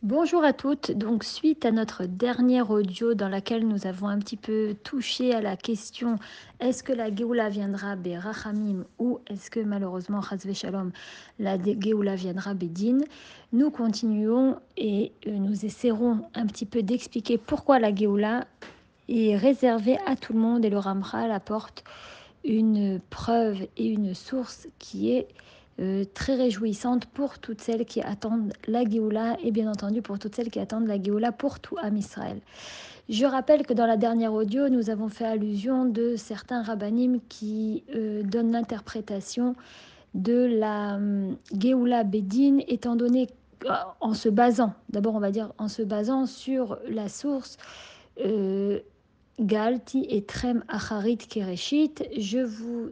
Bonjour à toutes. Donc, suite à notre dernière audio dans laquelle nous avons un petit peu touché à la question est-ce que la Géoula viendra Berachamim ou est-ce que malheureusement, Chazvé Shalom, la Géoula viendra Bédine, nous continuons et nous essaierons un petit peu d'expliquer pourquoi la Géoula est réservée à tout le monde et le Ramchal apporte une preuve et une source qui est très réjouissante pour toutes celles qui attendent la Géoula et bien entendu pour toutes celles qui attendent la Géoula pour tout Am Israël. Je rappelle que dans la dernière audio, nous avons fait allusion de certains rabbanim qui donnent l'interprétation de la Géoula Bédine étant donné en se basant, d'abord on va dire en se basant sur la source Galti et Trem Acharit Kereshit, je vous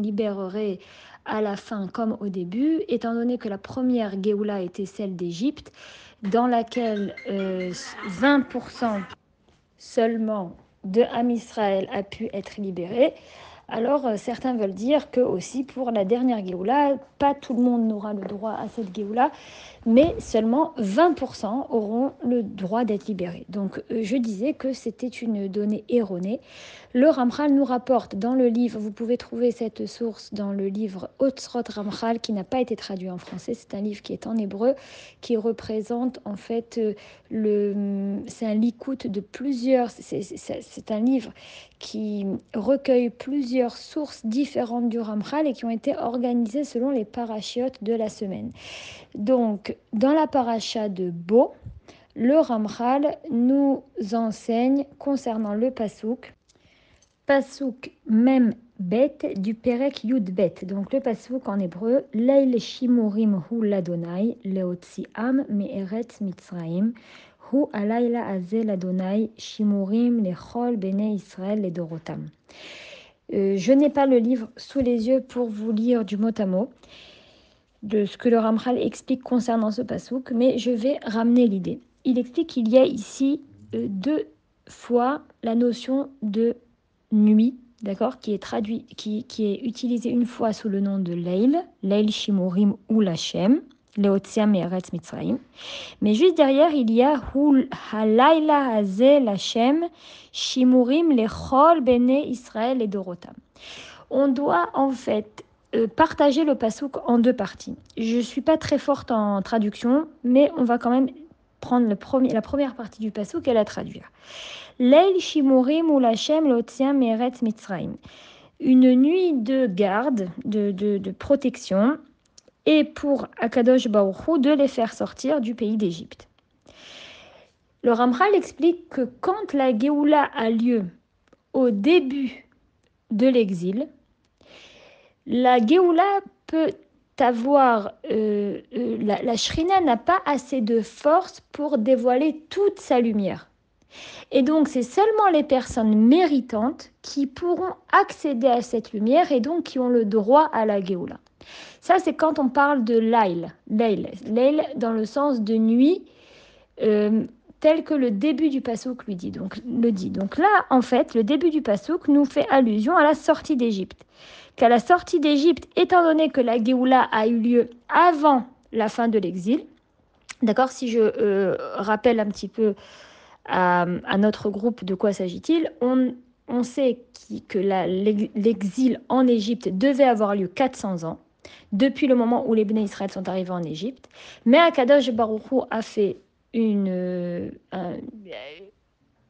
libérerai à la fin comme au début, étant donné que la première Géoula était celle d'Égypte, dans laquelle 20% seulement de Am Israël a pu être libéré. Alors certains veulent dire que aussi pour la dernière Géoula, pas tout le monde n'aura le droit à cette Géoula, mais seulement 20% auront le droit d'être libérés. Donc je disais que c'était une donnée erronée. Le Ramchal nous rapporte dans le livre, vous pouvez trouver cette source dans le livre Otzrot Ramchal qui n'a pas été traduit en français, c'est un livre qui est en hébreu, qui représente en fait c'est un likout de plusieurs, c'est un livre qui recueille plusieurs sources différentes du Ramchal et qui ont été organisées selon les parachiotes de la semaine. Donc, dans la paracha de Bo, le Ramchal nous enseigne concernant le Passouk Mem Bet du Perek Yud Bet. Donc le Passouk en hébreu, Leil Shimurim Hu Ladonai, Leotziam Me'eretz Mitzraim, Hu Alayla Azel Ladonai, Shimurim Lechol Bene Israël Ledorotam. Je n'ai pas le livre sous les yeux pour vous lire du mot à mot de ce que le Ramchal explique concernant ce passouk, mais je vais ramener l'idée. Il explique qu'il y a ici deux fois la notion de nuit, d'accord, qui est utilisée une fois sous le nom de Leil Shimurim ou Lachem, Leotziam et Eretz Mitzrayim. Mais juste derrière, il y a Hul Halayla Haze Lachem, Shimurim Lechol Bene Israël et Dorotam. On doit en fait partager le passouk en deux parties. Je ne suis pas très forte en traduction, mais on va quand même prendre la première partie du passouk et la traduire. Leil shimurim ou lachem lotziam meretz mitzraim. Une nuit de garde, de protection, et pour Akadosh Baruch Hu de les faire sortir du pays d'Égypte. Le Ramchal explique que quand la Géoula a lieu au début de l'exil, la Géoula peut avoir, la Shrina n'a pas assez de force pour dévoiler toute sa lumière. Et donc, c'est seulement les personnes méritantes qui pourront accéder à cette lumière et donc qui ont le droit à la Géoula. Ça, c'est quand on parle de Lail dans le sens de nuit, tel que le début du passouk le dit. Donc là, en fait, le début du passouk nous fait allusion à la sortie d'Égypte. Qu'à la sortie d'Égypte, étant donné que la Géoula a eu lieu avant la fin de l'exil, d'accord, si je rappelle un petit peu à notre groupe de quoi s'agit-il, on sait que l'exil en Égypte devait avoir lieu 400 ans, depuis le moment où les Bnei Israël sont arrivés en Égypte. Mais Akadosh Baruch Hu a fait une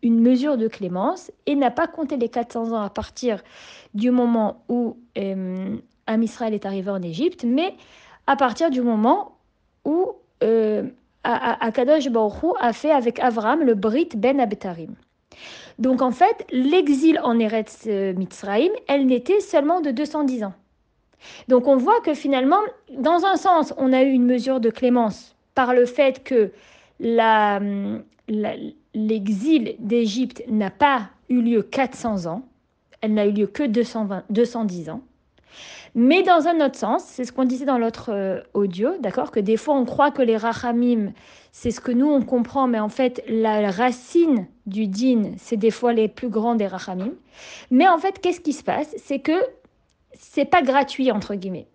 mesure de clémence et n'a pas compté les 400 ans à partir du moment où Am Israël est arrivé en Égypte, mais à partir du moment où Akadosh Baruch Hu a fait avec Avram le Brit Ben Abetarim. Donc en fait, l'exil en Eretz Mitzraïm, elle n'était seulement de 210 ans. Donc on voit que finalement, dans un sens, on a eu une mesure de clémence par le fait que l'exil d'Égypte n'a pas eu lieu 400 ans, elle n'a eu lieu que 210 ans. Mais dans un autre sens, c'est ce qu'on disait dans l'autre audio, d'accord, que des fois on croit que les rachamim, c'est ce que nous on comprend, mais en fait la racine du din, c'est des fois les plus grands des rachamim. Mais en fait, qu'est-ce qui se passe? C'est que c'est pas gratuit, entre guillemets.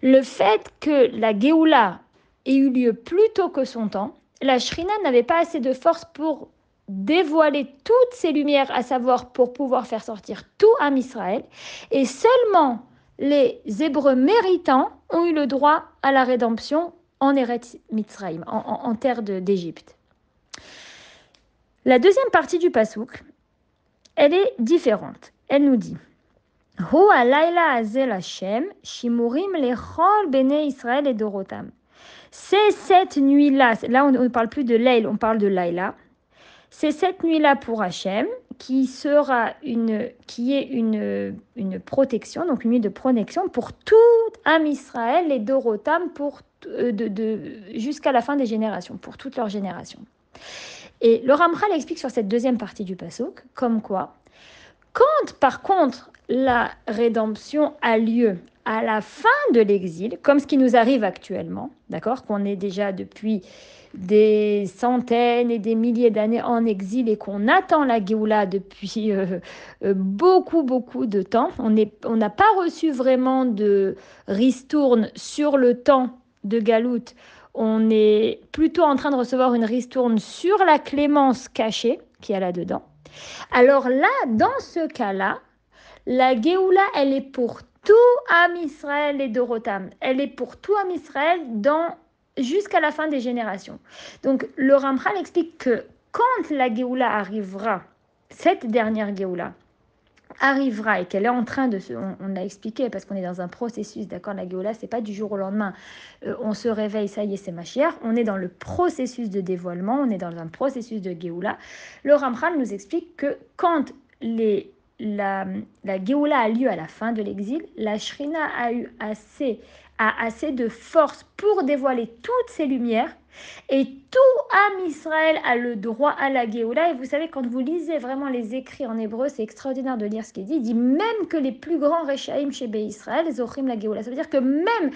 Le fait que la Géoula ait eu lieu plus tôt que son temps. La Shrina n'avait pas assez de force pour dévoiler toutes ces lumières, à savoir pour pouvoir faire sortir tout Am Israël. Et seulement les Hébreux méritants ont eu le droit à la rédemption en Eretz Mitzrayim, en terre d'Égypte. La deuxième partie du Passouk, elle est différente. Elle nous dit Hu alayla azel Hashem, shimurim lechol bnei Israël et dorotam. C'est cette nuit-là, là on ne parle plus de Leil, on parle de Laïla. C'est cette nuit-là pour Hachem qui est une protection, donc une nuit de protection pour tout Am Israël et Dorotam jusqu'à la fin des générations, pour toutes leurs générations. Et le Ramchal explique sur cette deuxième partie du Passouk, comme quoi, quand par contre la rédemption a lieu à la fin de l'exil, comme ce qui nous arrive actuellement, d'accord, qu'on est déjà depuis des centaines et des milliers d'années en exil et qu'on attend la Géoula depuis beaucoup de temps. On n'a pas reçu vraiment de ristourne sur le temps de Galout. On est plutôt en train de recevoir une ristourne sur la clémence cachée qu'il y a là-dedans. Alors là, dans ce cas-là, la Géoula, elle est pour tout Am Israël et Dorotam. Elle est pour tout Am Israël jusqu'à la fin des générations. Donc le Ramchal explique que quand la Géoula arrivera, cette dernière Géoula arrivera et qu'elle est en train de on l'a expliqué parce qu'on est dans un processus, d'accord, la Géoula, c'est pas du jour au lendemain, on se réveille, ça y est, c'est Mashiach, on est dans le processus de dévoilement, on est dans un processus de Géoula. Le Ramchal nous explique que quand la Géoula a lieu à la fin de l'exil, la Shrina a assez de force pour dévoiler toutes ces lumières et tout Am Israël a le droit à la Géoula. Et vous savez, quand vous lisez vraiment les écrits en hébreu, c'est extraordinaire de lire ce qu'il dit. Il dit même que les plus grands Rechaïm chez Bé Israël, Zochrim la Géoula. Ça veut dire que même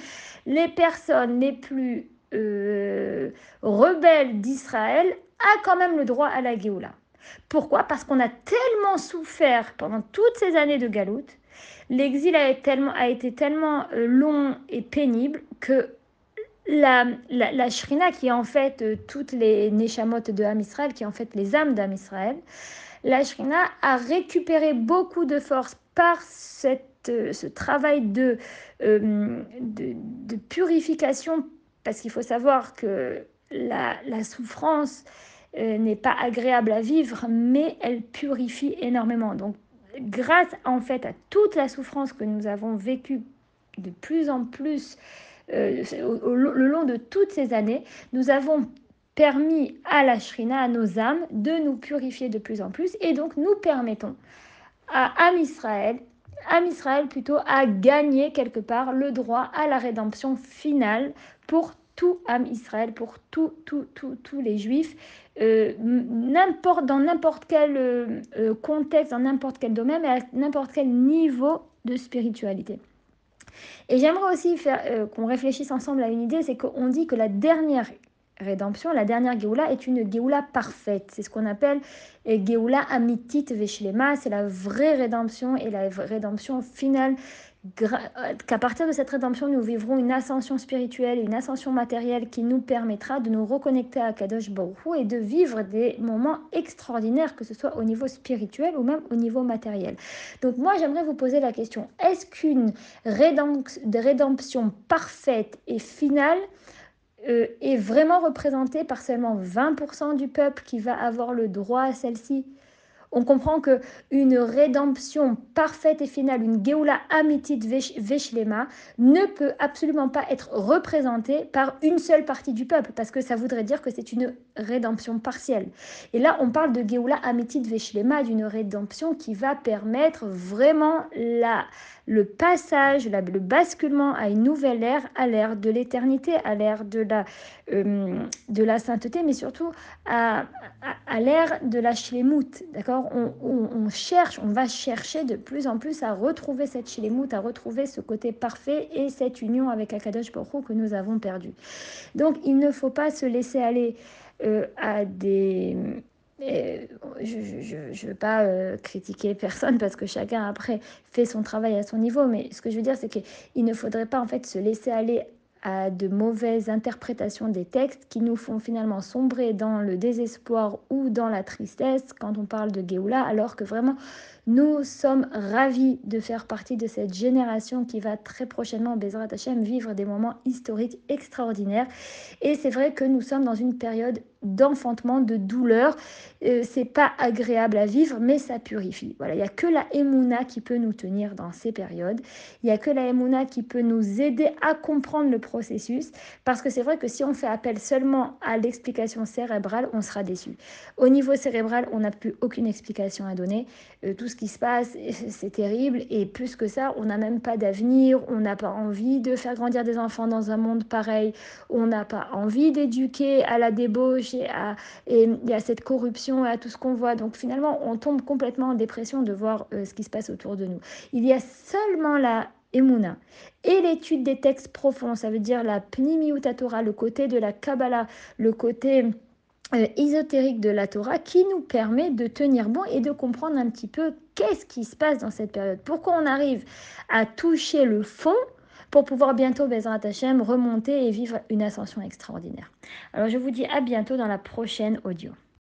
les personnes les plus rebelles d'Israël a quand même le droit à la Géoula. Pourquoi? Parce qu'on a tellement souffert pendant toutes ces années de Galout. L'exil a été tellement long et pénible que la Shrina, qui est en fait toutes les Neshamot de Am Israël, qui est en fait les âmes d'Am Israël, la Shrina a récupéré beaucoup de force par ce travail de purification, parce qu'il faut savoir que la souffrance n'est pas agréable à vivre, mais elle purifie énormément. Donc, grâce en fait à toute la souffrance que nous avons vécue de plus en plus le long de toutes ces années, nous avons permis à la Shrina, à nos âmes, de nous purifier de plus en plus, et donc nous permettons à Am Israël plutôt, à gagner quelque part le droit à la rédemption finale pour tout Am Israël, pour tous les Juifs, dans n'importe quel contexte, dans n'importe quel domaine, et à n'importe quel niveau de spiritualité. Et j'aimerais aussi qu'on réfléchisse ensemble à une idée, c'est qu'on dit que la dernière rédemption, la dernière Géoula est une Géoula parfaite. C'est ce qu'on appelle Géoula Amitit Veshlema, c'est la vraie rédemption et la rédemption finale. Qu'à partir de cette rédemption, nous vivrons une ascension spirituelle et une ascension matérielle qui nous permettra de nous reconnecter à Kadosh Baruch Hu et de vivre des moments extraordinaires, que ce soit au niveau spirituel ou même au niveau matériel. Donc moi, j'aimerais vous poser la question, est-ce qu'une rédemption parfaite et finale est vraiment représentée par seulement 20% du peuple qui va avoir le droit à celle-ci? On comprend qu'une rédemption parfaite et finale, une Géoula Amitit Veshlema, ne peut absolument pas être représentée par une seule partie du peuple, parce que ça voudrait dire que c'est une rédemption partielle. Et là, on parle de Géoula Amitit Veshlema, d'une rédemption qui va permettre vraiment le passage, le basculement à une nouvelle ère, à l'ère de l'éternité, à l'ère de la sainteté, mais surtout à l'ère de la shlemut, d'accord, on va chercher de plus en plus à retrouver cette shlemut, à retrouver ce côté parfait et cette union avec Akadosh Baruch Hu que nous avons perdu. Donc il ne faut pas se laisser aller à des... je ne veux pas critiquer personne parce que chacun après fait son travail à son niveau, mais ce que je veux dire c'est qu'il ne faudrait pas en fait se laisser aller à de mauvaises interprétations des textes qui nous font finalement sombrer dans le désespoir ou dans la tristesse quand on parle de Géoula, alors que vraiment nous sommes ravis de faire partie de cette génération qui va très prochainement, Bezrat Hashem, vivre des moments historiques extraordinaires. Et c'est vrai que nous sommes dans une période d'enfantement, de douleur. C'est pas agréable à vivre, mais ça purifie. Voilà, il n'y a que la Emouna qui peut nous tenir dans ces périodes. Il n'y a que la Emouna qui peut nous aider à comprendre le processus. Parce que c'est vrai que si on fait appel seulement à l'explication cérébrale, on sera déçu. Au niveau cérébral, on n'a plus aucune explication à donner. Tout ce qui se passe, c'est terrible. Et plus que ça, on n'a même pas d'avenir. On n'a pas envie de faire grandir des enfants dans un monde pareil. On n'a pas envie d'éduquer à la débauche et à cette corruption et à tout ce qu'on voit. Donc finalement, on tombe complètement en dépression de voir ce qui se passe autour de nous. Il y a seulement la Emouna et l'étude des textes profonds, ça veut dire la Pnimiut Torah, le côté de la Kabbalah, le côté ésotérique de la Torah qui nous permet de tenir bon et de comprendre un petit peu qu'est-ce qui se passe dans cette période. Pourquoi on arrive à toucher le fond pour pouvoir bientôt, Bezrat Hashem, remonter et vivre une ascension extraordinaire. Alors je vous dis à bientôt dans la prochaine audio.